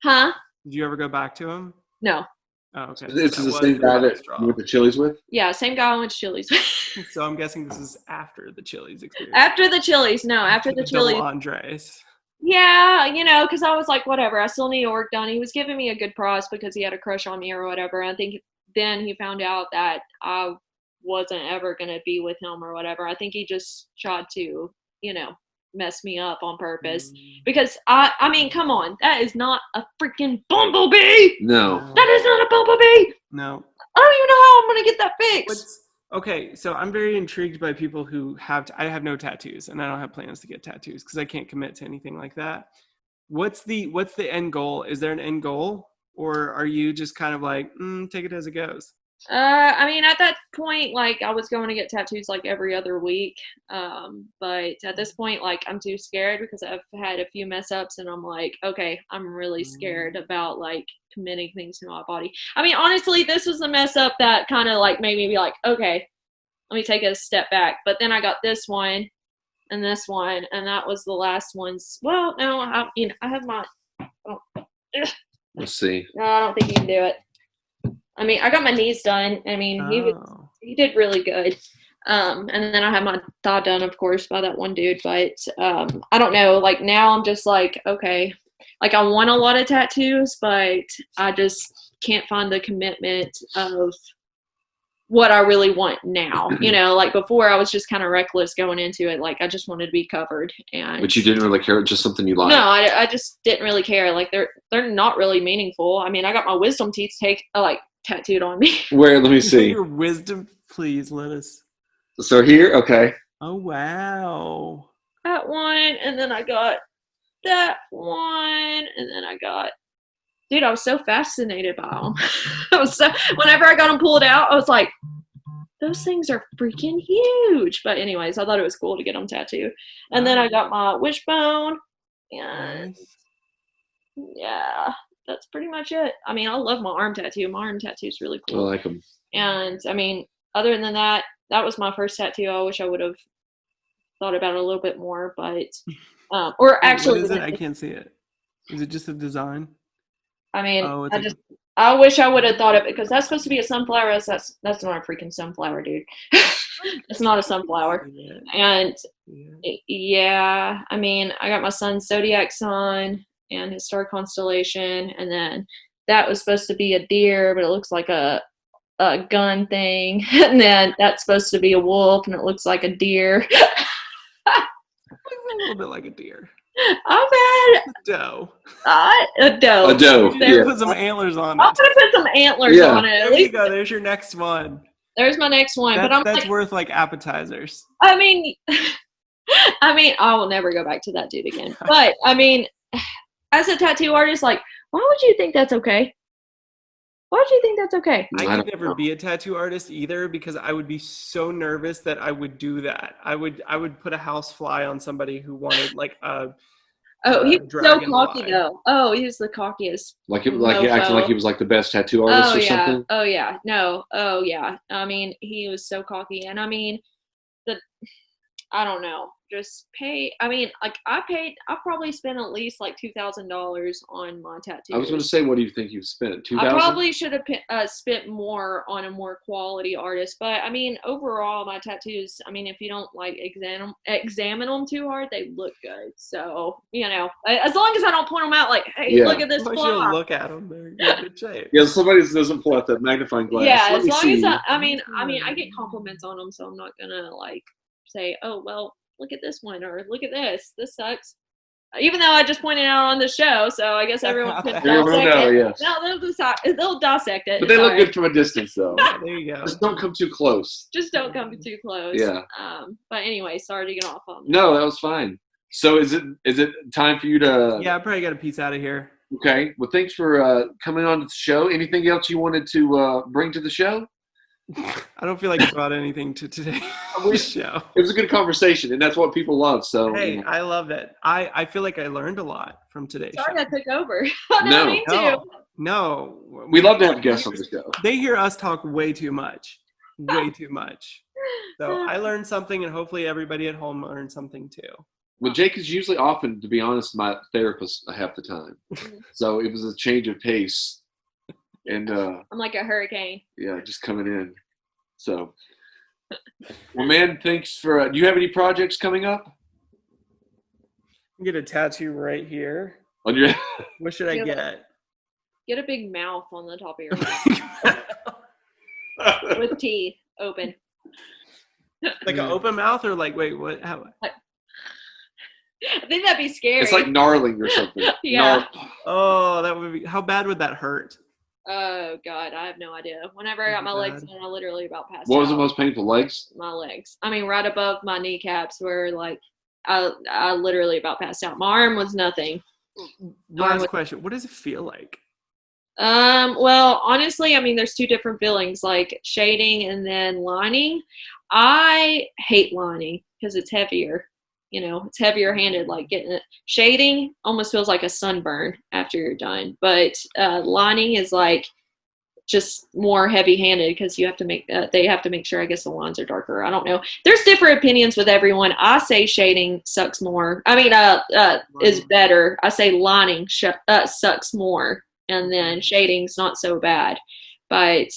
Speaker 4: Huh?
Speaker 2: Did you ever go back to him?
Speaker 4: No.
Speaker 2: Oh, okay.
Speaker 3: This is the same guy that you went to Chili's with?
Speaker 4: Yeah, same guy I went to Chili's with.
Speaker 2: So I'm guessing this is after the Chili's experience.
Speaker 4: After the Chili's.
Speaker 2: Double Andres.
Speaker 4: Yeah, because I was like, whatever. I still need work done. He was giving me a good price because he had a crush on me or whatever. I think then he found out that I wasn't ever going to be with him or whatever. I think he just tried to, mess me up on purpose because I mean, come on, that is not a freaking bumblebee.
Speaker 3: No,
Speaker 4: that is not a bumblebee.
Speaker 2: No,
Speaker 4: I don't even know how I'm gonna get that fixed.
Speaker 2: Okay, so I'm very intrigued by people who I have no tattoos and I don't have plans to get tattoos because I can't commit to anything like that. What's the end goal? Is there an end goal, or are you just kind of like take it as it goes?
Speaker 4: I mean, at that point, like, I was going to get tattoos, like, every other week, but at this point, like, I'm too scared because I've had a few mess-ups, and I'm like, okay, I'm really scared about, like, committing things to my body. I mean, honestly, this was a mess-up that kind of, like, made me be like, okay, let me take a step back, but then I got this one, and that was the last ones. Well, no, I have my...
Speaker 3: Let's see.
Speaker 4: No, I don't think he can do it. I mean, I got my knees done. I mean, he did really good. And then I had my thigh done, of course, by that one dude. But I don't know. Like now, I'm just like, okay, like I want a lot of tattoos, but I just can't find the commitment of what I really want now. You know, like before, I was just kind of reckless going into it. Like I just wanted to be covered.
Speaker 3: But you didn't really care. Just something you liked.
Speaker 4: No, I just didn't really care. Like they're not really meaningful. I mean, I got my wisdom teeth tattooed on me.
Speaker 3: Where? Let me see.
Speaker 2: Your wisdom, please let us.
Speaker 3: So here, okay.
Speaker 2: Oh wow.
Speaker 4: That one, and then I got that one, and then I got. Dude, I was so fascinated by them. Whenever I got them pulled out, I was like, those things are freaking huge. But anyways, I thought it was cool to get them tattooed. And then I got my wishbone, and yeah, that's pretty much it. I mean, I love my arm tattoo. My arm tattoo is really cool.
Speaker 3: I like them.
Speaker 4: And I mean, other than that, that was my first tattoo. I wish I would have thought about it a little bit more, but or actually,
Speaker 2: what is it? I can't see it. Is it just a design?
Speaker 4: I mean, I wish I would have thought of it because that's supposed to be a sunflower. That's not a freaking sunflower, dude. It's not a sunflower. And yeah, I mean, I got my son's zodiac sign and his star constellation, and then that was supposed to be a deer, but it looks like a gun thing, and then that's supposed to be a wolf, and it looks like a deer.
Speaker 2: A little bit like a deer.
Speaker 4: I'm bad.
Speaker 2: A doe.
Speaker 4: A doe.
Speaker 3: A doe.
Speaker 2: Yeah. Put some antlers on it.
Speaker 4: I'm gonna put some antlers on it.
Speaker 2: There you go. There's your next one.
Speaker 4: There's my next one.
Speaker 2: That's worth like appetizers.
Speaker 4: I mean, I will never go back to that dude again. But I mean, as a tattoo artist, like, why would you think that's okay? Why would you think that's okay?
Speaker 2: I could never be a tattoo artist either because I would be so nervous that I would do that. I would put a house fly on somebody who wanted like a.
Speaker 4: Oh, he was so cocky though. Oh, he was the cockiest.
Speaker 3: Like he acted like he was like the best tattoo artist or something.
Speaker 4: Oh yeah, no, oh yeah. I mean, he was so cocky, and I mean, I don't know. Just pay. I mean, like I probably spent at least like $2,000 on my tattoos.
Speaker 3: I was going to say, what do you think you've spent? $2,000?
Speaker 4: I probably should have spent more on a more quality artist, but I mean, overall, my tattoos. I mean, if you don't like examine them too hard, they look good. So you know, as long as I don't point them out, like, hey, look at this flaw.
Speaker 2: Look at them; they're in good shape.
Speaker 3: Yeah, somebody doesn't pull out that magnifying glass.
Speaker 4: Yeah, as long as I mean, I get compliments on them, so I'm not gonna like say, oh well. Look at this one, or look at this. This sucks. Even though I just pointed out on the show, so I guess everyone can dissect it.
Speaker 3: Yes.
Speaker 4: No, they'll dissect it.
Speaker 3: But they look good from a distance, though.
Speaker 2: There you go.
Speaker 3: Just don't come too close.
Speaker 4: Just don't come too close.
Speaker 3: Yeah.
Speaker 4: But anyway, sorry to get off on that.
Speaker 3: No, that was fine. So is it time for you to?
Speaker 2: Yeah, I probably got a piece out of here.
Speaker 3: Okay. Well, thanks for coming on to the show. Anything else you wanted to bring to the show?
Speaker 2: I don't feel like I brought anything to today's show.
Speaker 3: It was a good conversation, and that's what people love. So
Speaker 2: hey, I love it. I feel like I learned a lot from today's show.
Speaker 4: Sorry I took over.
Speaker 2: No.
Speaker 3: We love to have guests on the show.
Speaker 2: They hear us talk way too much. Way too much. So I learned something, and hopefully everybody at home learned something too.
Speaker 3: Well, Jake is usually often, to be honest, my therapist half the time. So it was a change of pace. And I'm
Speaker 4: like a hurricane.
Speaker 3: Yeah, just coming in. So, well, man, thanks for. Do you have any projects coming up?
Speaker 2: You get a tattoo right here.
Speaker 3: On your.
Speaker 2: What should I get?
Speaker 4: Get a big mouth on the top of your head. With teeth open.
Speaker 2: Like an open mouth, or like wait, what? How?
Speaker 4: I think that'd be scary.
Speaker 3: It's like gnarling or something.
Speaker 4: Yeah.
Speaker 2: Oh, that would be. How bad would that hurt?
Speaker 4: Oh God, I have no idea. Whenever I got my legs done, I literally about passed out.
Speaker 3: What was the most painful? Legs?
Speaker 4: My legs. I mean, right above my kneecaps, where like I literally about passed out. My arm was nothing.
Speaker 2: Last question: what does it feel like?
Speaker 4: Well, honestly, I mean, there's two different feelings, like shading and then lining. I hate lining because it's heavier. You know, it's heavier handed, like getting it. Shading almost feels like a sunburn after you're done. But lining is like just more heavy handed because you have to they have to make sure, I guess, the lines are darker. I don't know. There's different opinions with everyone. I say shading sucks more. I mean, is better. I say lining sucks more. and then shading's not so bad. But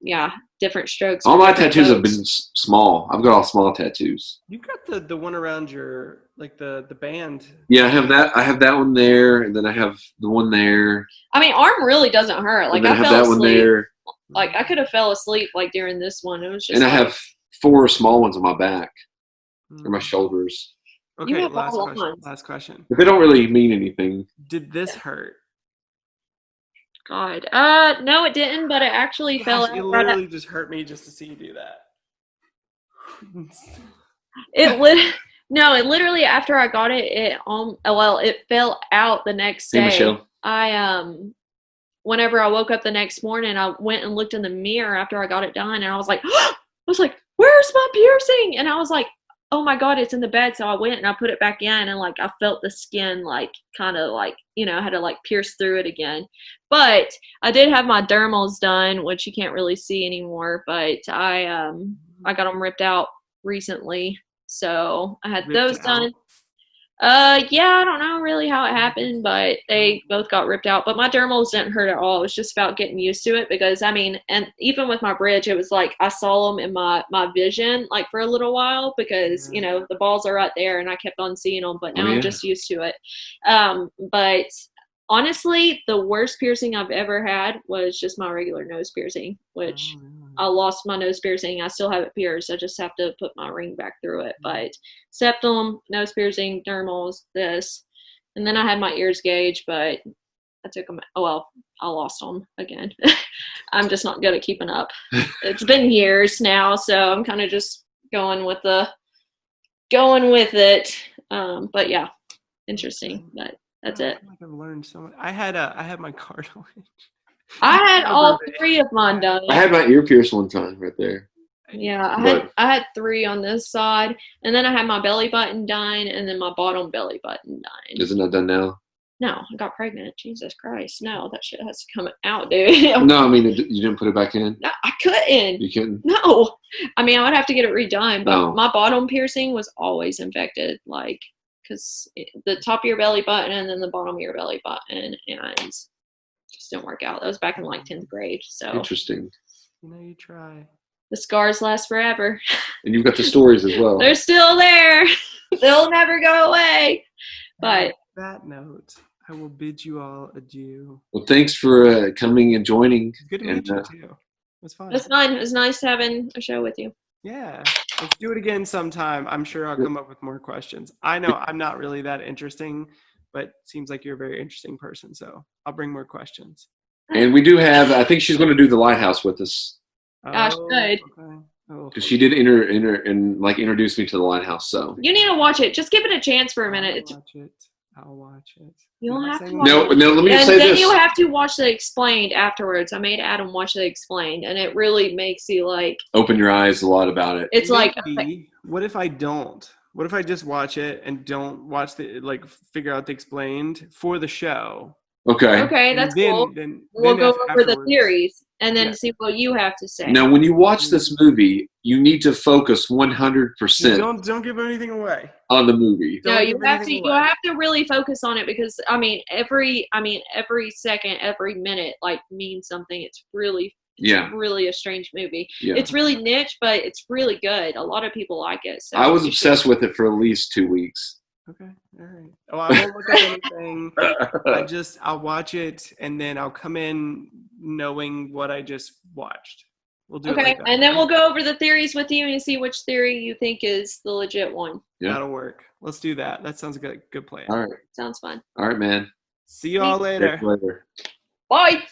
Speaker 4: yeah, different strokes.
Speaker 3: All
Speaker 4: for
Speaker 3: my
Speaker 4: different
Speaker 3: tattoos have
Speaker 4: folks.
Speaker 3: been small. I've got all small tattoos.
Speaker 2: You got the one around your like the band.
Speaker 3: Yeah, I have that. I have that one there, and then I have the one there.
Speaker 4: I mean, arm really doesn't hurt. Like
Speaker 3: and then
Speaker 4: I
Speaker 3: I have
Speaker 4: fell
Speaker 3: that one
Speaker 4: asleep.
Speaker 3: there,
Speaker 4: Like I could have fell asleep like during this one. It was just.
Speaker 3: and I
Speaker 4: like,
Speaker 3: have 4 small ones on my back or my
Speaker 2: Mm.
Speaker 3: shoulders.
Speaker 4: You
Speaker 2: Okay,
Speaker 4: have
Speaker 2: last
Speaker 4: all
Speaker 2: question.
Speaker 4: ones.
Speaker 2: Last question.
Speaker 3: But they don't really mean anything.
Speaker 2: Did this hurt?
Speaker 4: God. No, it didn't. But it actually fell
Speaker 2: Gosh, it
Speaker 4: out. Right
Speaker 2: literally just hurt me just to see you do that.
Speaker 4: No, it literally after I got it, it fell out the next
Speaker 3: Hey,
Speaker 4: day.
Speaker 3: Michelle.
Speaker 4: Whenever I woke up the next morning, I went and looked in the mirror after I got it done, and I was like, where's my piercing? And I was like, oh my God, it's in the bed. So I went and I put it back in, and like I felt the skin like kind of like, I had to like pierce through it again. But I did have my dermals done, which you can't really see anymore, but I got them ripped out recently. So I had
Speaker 2: Ripped
Speaker 4: those
Speaker 2: out?
Speaker 4: done. Yeah, I don't know really how it happened, but they both got ripped out. But my dermals didn't hurt at all. It was just about getting used to it because I mean, and even with my bridge, it was like I saw them in my vision like for a little while because the balls are right there, and I kept on seeing them. But now I'm just used to it. But honestly, the worst piercing I've ever had was just my regular nose piercing, which I lost my nose piercing. I still have it pierced. I just have to put my ring back through it. But septum, nose piercing, dermals, this. And then I had my ears gauged, but I took them. Oh, well, I lost them again. I'm just not good at keeping up. It's been years now, so I'm kind of just going with it. But yeah, interesting. But that's it.
Speaker 2: I feel like I've learned so much. I had my cartilage.
Speaker 4: I had all 3 of mine done.
Speaker 3: I had my ear pierced one time right there.
Speaker 4: Yeah,
Speaker 3: But-
Speaker 4: I had 3 on this side, and then I had my belly button done, and then my bottom belly button done.
Speaker 3: Isn't that done now?
Speaker 4: No, I got pregnant. Jesus Christ, no, that shit has to come out, dude.
Speaker 3: No, I mean, you didn't put it back in?
Speaker 4: No, I couldn't.
Speaker 3: You couldn't?
Speaker 4: No, I mean I would have to get it redone. But
Speaker 3: Oh.
Speaker 4: my bottom piercing was always infected, like because the top of your belly button and then the bottom of your belly button, and just didn't work out. That was back in like 10th grade. So
Speaker 3: Interesting.
Speaker 2: You try.
Speaker 4: the scars last forever.
Speaker 3: And you've got the stories as well.
Speaker 4: They're still there. They'll never go away. But
Speaker 2: On that note, I will bid you all adieu.
Speaker 3: Well, thanks for coming and joining.
Speaker 2: It's good to
Speaker 3: And,
Speaker 2: meet you too. It was fun.
Speaker 4: it's fun. It was nice having a show with you.
Speaker 2: Yeah. Let's do it again sometime. I'm sure I'll come up with more questions. I know I'm not really that interesting, but seems like you're a very interesting person. So I'll bring more questions.
Speaker 3: And we do have, I think she's going to do the Lighthouse with us.
Speaker 4: Gosh, good.
Speaker 2: Okay. Oh.
Speaker 3: Because she did introduce me to the Lighthouse. So
Speaker 4: You need to watch it. Just give it a chance for a minute.
Speaker 2: I'll watch it.
Speaker 4: You don't
Speaker 2: Am I
Speaker 4: have to
Speaker 2: saying
Speaker 4: watch
Speaker 3: no,
Speaker 4: it.
Speaker 3: let me just
Speaker 4: And
Speaker 3: say
Speaker 4: then
Speaker 3: this.
Speaker 4: you have to watch the explained afterwards. I made Adam watch the explained, and it really makes you like.
Speaker 3: Open your eyes a lot about it.
Speaker 4: It's like
Speaker 2: Maybe. What if I don't? What if I just watch it and don't watch figure out the explained for the show?
Speaker 3: Okay.
Speaker 4: okay, that's cool.
Speaker 2: Then
Speaker 4: We'll go over the
Speaker 2: afterwards-
Speaker 4: theories and then
Speaker 2: Yeah.
Speaker 4: see what you have to say.
Speaker 3: Now, when you watch this movie, you need to focus 100%
Speaker 2: Don't give anything away.
Speaker 3: on the movie.
Speaker 4: No,
Speaker 2: Don't
Speaker 4: you
Speaker 2: give
Speaker 4: have to.
Speaker 2: anything
Speaker 4: You
Speaker 2: away.
Speaker 4: have to really focus on it because every second, every minute like means something. It's really a strange movie.
Speaker 3: Yeah.
Speaker 4: It's really niche, but it's really good. A lot of people like it. So
Speaker 3: I was
Speaker 4: you should-
Speaker 3: obsessed with it for at least 2 weeks.
Speaker 2: Okay. All right. Oh, I won't look up anything. I'll watch it and then I'll come in knowing what I just watched. We'll do it
Speaker 4: Okay,
Speaker 2: like that.
Speaker 4: and then we'll go over the theories with you and see which theory you think is the legit one.
Speaker 3: Yeah.
Speaker 2: That'll work. Let's do that. That sounds good. Good plan.
Speaker 3: All right.
Speaker 4: Sounds fun.
Speaker 3: All right, man.
Speaker 2: See you all later.
Speaker 3: Catch you later.
Speaker 4: Bye.